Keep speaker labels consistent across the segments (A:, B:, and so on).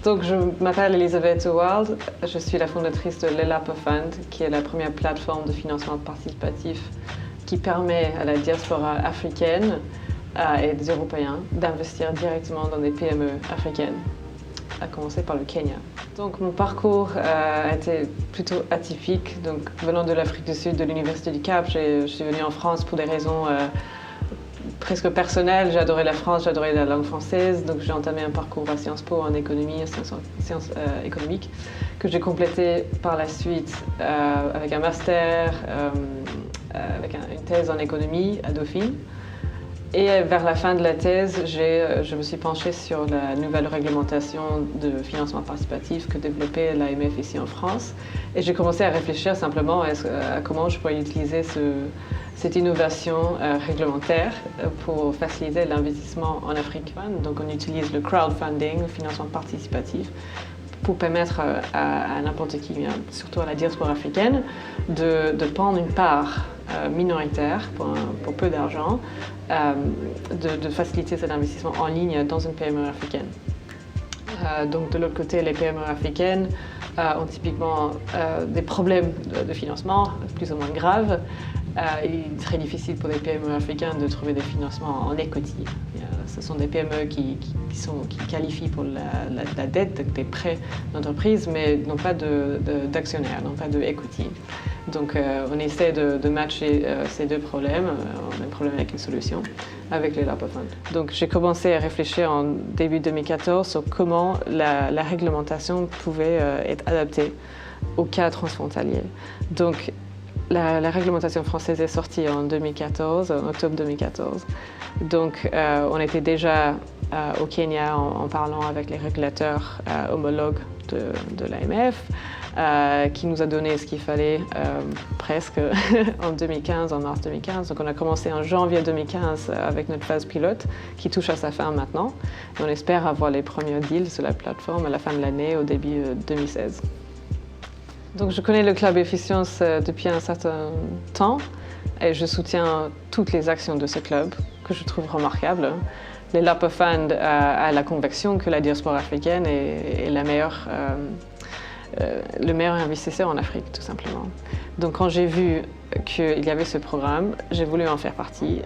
A: Donc, je m'appelle Elisabeth Howard, je suis la fondatrice de l'ELAPA Fund, qui est la première plateforme de financement participatif qui permet à la diaspora africaine et des Européens d'investir directement dans des PME africaines, à commencer par le Kenya. Donc, mon parcours a été plutôt atypique. Donc, venant de l'Afrique du Sud, de l'Université du Cap, je suis venue en France pour des raisons presque personnelles. J'adorais la France, j'adorais la langue française, donc j'ai entamé un parcours à Sciences Po en économie, sciences économiques, que j'ai complété par la suite avec un master, avec une thèse en économie à Dauphine. Et vers la fin de la thèse, je me suis penchée sur la nouvelle réglementation de financement participatif que développait l'AMF ici en France. Et j'ai commencé à réfléchir simplement à comment je pourrais utiliser cette innovation réglementaire pour faciliter l'investissement en Afrique. Donc on utilise le crowdfunding, le financement participatif, pour permettre à n'importe qui, surtout à la diaspora africaine, de prendre une part minoritaire pour peu d'argent, de faciliter cet investissement en ligne dans une PME africaine. Donc de l'autre côté, les PME africaines ont typiquement des problèmes de financement plus ou moins graves. Il est très difficile pour les PME africaines de trouver des financements en equity. Ce sont des PME qui qualifient pour la dette, des prêts d'entreprise, mais n'ont pas d'actionnaires, n'ont pas de equity. Donc on essaie de matcher ces deux problèmes, on a un problème avec une solution, avec les l'ELAPA Fund. Donc j'ai commencé à réfléchir en début 2014 sur comment la réglementation pouvait être adaptée aux cas transfrontaliers. Donc la réglementation française est sortie en 2014, en octobre 2014. Donc on était déjà au Kenya en parlant avec les régulateurs homologues de l'AMF, qui nous a donné ce qu'il fallait presque en 2015, en mars 2015. Donc on a commencé en janvier 2015 avec notre phase pilote qui touche à sa fin maintenant. Et on espère avoir les premiers deals sur la plateforme à la fin de l'année, au début 2016. Donc je connais le Club Efficience depuis un certain temps et je soutiens toutes les actions de ce club que je trouve remarquables. L'ELAPA Fund a la conviction que la diaspora africaine est le meilleur investisseur en Afrique, tout simplement. Donc quand j'ai vu qu'il y avait ce programme, j'ai voulu en faire partie.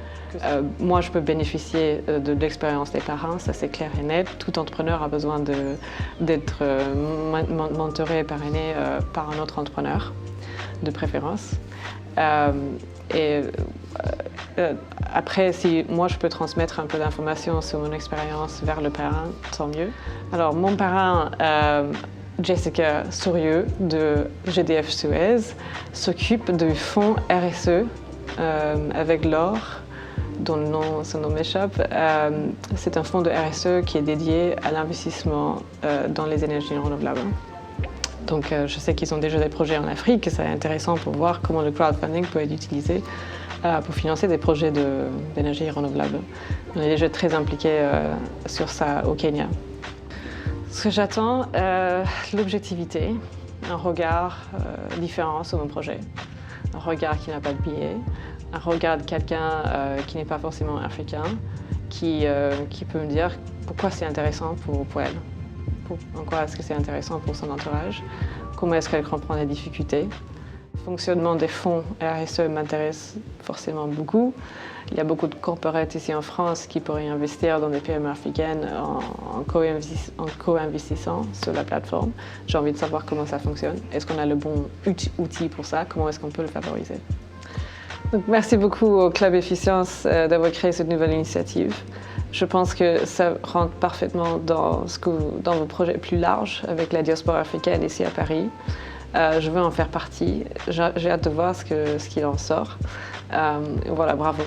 A: Moi, je peux bénéficier de l'expérience des parrains, ça c'est clair et net. Tout entrepreneur a besoin d'être mentoré et parrainé par un autre entrepreneur, de préférence. Après, si moi je peux transmettre un peu d'informations sur mon expérience vers le parrain, tant mieux. Alors, mon parrain, Jessica Sourieux de GDF Suez, s'occupe du fonds RSE avec l'or, dont son nom m'échappe. C'est un fonds de RSE qui est dédié à l'investissement dans les énergies renouvelables. Donc je sais qu'ils ont déjà des projets en Afrique et c'est intéressant pour voir comment le crowdfunding peut être utilisé pour financer des projets d'énergie renouvelable. On est déjà très impliqués sur ça au Kenya. Ce que j'attends, l'objectivité, un regard différent sur mon projet, un regard qui n'a pas de biais, un regard de quelqu'un qui n'est pas forcément africain, qui peut me dire pourquoi c'est intéressant pour elle, en quoi est-ce que c'est intéressant pour son entourage, comment est-ce qu'elle comprend les difficultés. Le fonctionnement des fonds RSE m'intéresse forcément beaucoup. Il y a beaucoup de corporates ici en France qui pourraient investir dans des PME africaines en co-investissant sur la plateforme. J'ai envie de savoir comment ça fonctionne. Est-ce qu'on a le bon outil pour ça? Comment est-ce qu'on peut le favoriser? Donc, merci beaucoup au Club Efficience d'avoir créé cette nouvelle initiative. Je pense que ça rentre parfaitement dans vos projets plus larges avec la diaspora africaine ici à Paris. Je veux en faire partie. J'ai hâte de voir ce qu'il en sort. Voilà, bravo.